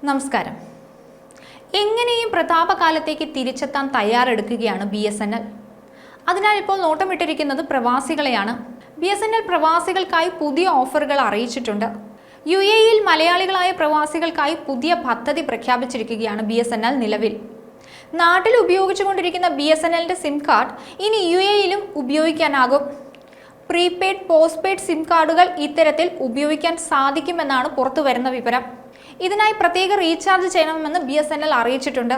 നമസ്കാരം. എങ്ങനെയും പ്രതാപകാലത്തേക്ക് തിരിച്ചെത്താൻ തയ്യാറെടുക്കുകയാണ് BSNL. അതിനാൽ ഇപ്പോൾ നോട്ടമിട്ടിരിക്കുന്നത് പ്രവാസികളെയാണ്. BSNL പ്രവാസികൾക്കായി പുതിയ ഓഫറുകൾ അറിയിച്ചിട്ടുണ്ട്. UAE-യിൽ മലയാളികളായ പ്രവാസികൾക്കായി പുതിയ പദ്ധതി പ്രഖ്യാപിച്ചിരിക്കുകയാണ് BSNL നിലവിൽ. നാട്ടിൽ ഉപയോഗിച്ചുകൊണ്ടിരിക്കുന്ന BSNLന്റെ സിം കാർഡ് ഇനി UAE-യിലും ഉപയോഗിക്കാനാകും. പ്രീപെയ്ഡ് പോസ്റ്റ്പെയ്ഡ് സിം കാർഡുകൾ ഇത്തരത്തിൽ ഉപയോഗിക്കാൻ സാധിക്കുമെന്നാണ് പുറത്തുവരുന്ന വിവരം. ഇതിനായി പ്രത്യേക റീചാർജ് ചെയ്യണമെന്ന് BSNL അറിയിച്ചിട്ടുണ്ട്.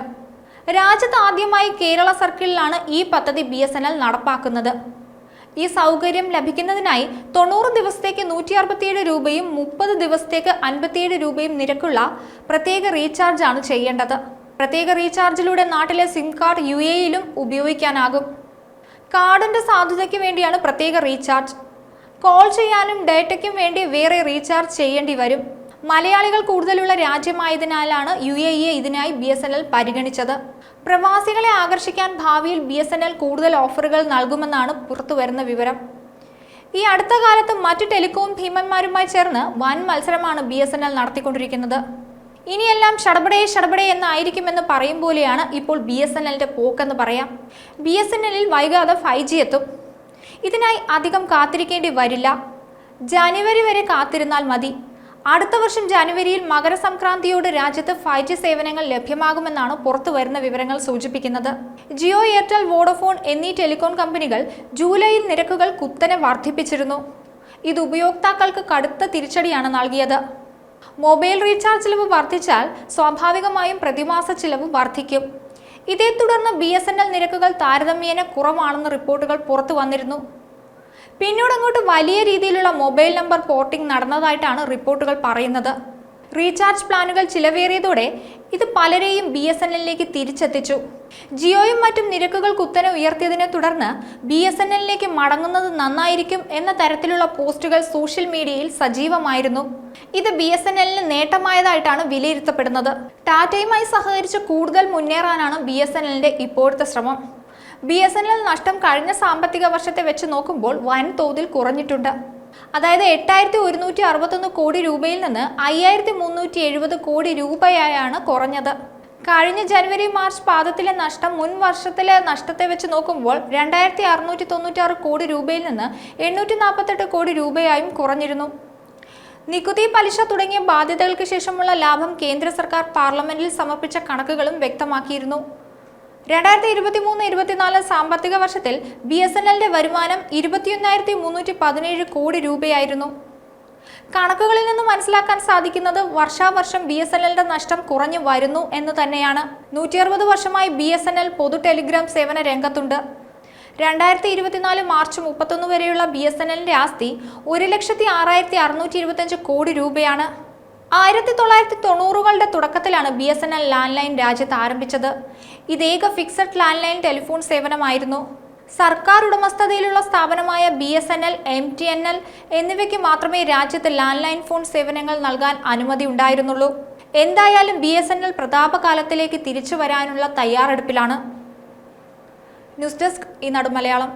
രാജ്യത്ത് ആദ്യമായി കേരള സർക്കിളിലാണ് ഈ പദ്ധതി BSNL നടപ്പാക്കുന്നത്. ഈ സൗകര്യം ലഭിക്കുന്നതിനായി 90 ദിവസത്തേക്ക് 167 രൂപയും 30 ദിവസത്തേക്ക് 57 രൂപയും നിരക്കുള്ള പ്രത്യേക റീചാർജാണ് ചെയ്യേണ്ടത്. പ്രത്യേക റീചാർജിലൂടെ നാട്ടിലെ സിം കാർഡ് UAE-യിലും ഉപയോഗിക്കാനാകും. കാർഡിന്റെ സാധുതയ്ക്ക് വേണ്ടിയാണ് പ്രത്യേക റീചാർജ്. കോൾ ചെയ്യാനും ഡേറ്റയ്ക്കും വേണ്ടി വേറെ റീചാർജ് ചെയ്യേണ്ടി വരും. മലയാളികൾ കൂടുതലുള്ള രാജ്യമായതിനാലാണ് UAE-യെ ഇതിനായി BSNL പരിഗണിച്ചത്. പ്രവാസികളെ ആകർഷിക്കാൻ ഭാവിയിൽ BSNL കൂടുതൽ ഓഫറുകൾ നൽകുമെന്നാണ് പുറത്തുവരുന്ന വിവരം. ഈ അടുത്ത കാലത്ത് മറ്റു ടെലികോം ഭീമന്മാരുമായി ചേർന്ന് വൻ മത്സരമാണ് BSNL നടത്തിക്കൊണ്ടിരിക്കുന്നത്. ഇനിയെല്ലാം ഷടപടേ എന്നായിരിക്കുമെന്ന് പറയും പോലെയാണ് ഇപ്പോൾ BSNLന്റെ പോക്കെന്ന് പറയാം. BSNL-ൽ വൈകാതെ 5G എത്തും. ഇതിനായി അധികം കാത്തിരിക്കേണ്ടി വരില്ല. ജനുവരി വരെ കാത്തിരുന്നാൽ മതി. അടുത്ത വർഷം ജനുവരിയിൽ മകരസംക്രാന്തിയോട് രാജ്യത്ത് 5G സേവനങ്ങൾ ലഭ്യമാകുമെന്നാണ് പുറത്തുവരുന്ന വിവരങ്ങൾ സൂചിപ്പിക്കുന്നത്. ജിയോ, എയർടെൽ, വോഡഫോൺ എന്നീ ടെലികോം കമ്പനികൾ ജൂലൈയിൽ നിരക്കുകൾ കുത്തനെ വർദ്ധിപ്പിച്ചിരുന്നു. ഇത് ഉപയോക്താക്കൾക്ക് കടുത്ത തിരിച്ചടിയാണ് നൽകിയത്. മൊബൈൽ റീചാർജ് ചിലവ് വർദ്ധിച്ചാൽ സ്വാഭാവികമായും പ്രതിമാസ ചിലവ് വർദ്ധിക്കും. ഇതേ തുടർന്ന് BSNL നിരക്കുകൾ താരതമ്യേന കുറവാണെന്ന് റിപ്പോർട്ടുകൾ പുറത്തു വന്നിരുന്നു. പിന്നീടങ്ങോട്ട് വലിയ രീതിയിലുള്ള മൊബൈൽ നമ്പർ പോർട്ടിംഗ് നടന്നതായിട്ടാണ് റിപ്പോർട്ടുകൾ പറയുന്നത്. റീചാർജ് പ്ലാനുകൾ ചിലവേറിയതോടെ ഇത് പലരെയും BSNL-ലേക്ക് തിരിച്ചെത്തിച്ചു. ജിയോയും മറ്റും നിരക്കുകൾ കുത്തനെ ഉയർത്തിയതിനെ തുടർന്ന് BSNL-ലേക്ക് മടങ്ങുന്നത് നന്നായിരിക്കും എന്ന തരത്തിലുള്ള പോസ്റ്റുകൾ സോഷ്യൽ മീഡിയയിൽ സജീവമായിരുന്നു. ഇത് BSNL-ന് നേട്ടമായതായിട്ടാണ് വിലയിരുത്തപ്പെടുന്നത്. ടാറ്റയുമായി സഹകരിച്ച് കൂടുതൽ മുന്നേറാനാണ് BSNL-ന്റെ ഇപ്പോഴത്തെ ശ്രമം. BSNL നഷ്ടം കഴിഞ്ഞ സാമ്പത്തിക വർഷത്തെ വെച്ച് നോക്കുമ്പോൾ വൻതോതിൽ കുറഞ്ഞിട്ടുണ്ട്. അതായത് 8161 കോടി രൂപയിൽ നിന്ന് 5370 കോടി രൂപയായാണ് കുറഞ്ഞത്. കഴിഞ്ഞ ജനുവരി മാർച്ച് പാദത്തിലെ നഷ്ടം മുൻ വർഷത്തിലെ നഷ്ടത്തെ വെച്ച് നോക്കുമ്പോൾ 2696 കോടി രൂപയിൽ നിന്ന് 848 കോടി രൂപയായും കുറഞ്ഞിരുന്നു. നികുതി, പലിശ തുടങ്ങിയ ബാധ്യതകൾക്ക് ശേഷമുള്ള ലാഭം കേന്ദ്ര സർക്കാർ പാർലമെന്റിൽ സമർപ്പിച്ച കണക്കുകളും വ്യക്തമാക്കിയിരുന്നു. 2023-24 സാമ്പത്തിക വർഷത്തിൽ BSNL-ന്റെ വരുമാനം 21,317 കോടി രൂപയായിരുന്നു. കണക്കുകളിൽ നിന്ന് മനസ്സിലാക്കാൻ സാധിക്കുന്നത് വർഷാവർഷം BSNL-ന്റെ നഷ്ടം കുറഞ്ഞു വരുന്നു എന്ന് തന്നെയാണ്. 160 വർഷമായി BSNL പൊതു ടെലിഗ്രാം സേവന രംഗത്തുണ്ട്. 2024 മാർച്ച് 31 വരെയുള്ള BSNL-ന്റെ ആസ്തി 1,06,625 കോടി രൂപയാണ്. 1990-കളുടെ തുടക്കത്തിലാണ് BSNL ലാൻഡ് ലൈൻ രാജ്യത്ത് ആരംഭിച്ചത്. ഇതേക ഫിക്സഡ് ലാൻഡ് ലൈൻ ടെലിഫോൺ സേവനമായിരുന്നു. സർക്കാർ ഉടമസ്ഥതയിലുള്ള സ്ഥാപനമായ BSNL, MTNL എന്നിവയ്ക്ക് മാത്രമേ രാജ്യത്ത് ലാൻഡ് ലൈൻ ഫോൺ സേവനങ്ങൾ നൽകാൻ അനുമതി ഉണ്ടായിരുന്നുള്ളൂ. എന്തായാലും BSNL പ്രതാപകാലത്തിലേക്ക് തിരിച്ചു വരാനുള്ള തയ്യാറെടുപ്പിലാണ്. ന്യൂസ് ഡെസ്ക്, ഈനാട് മലയാളം.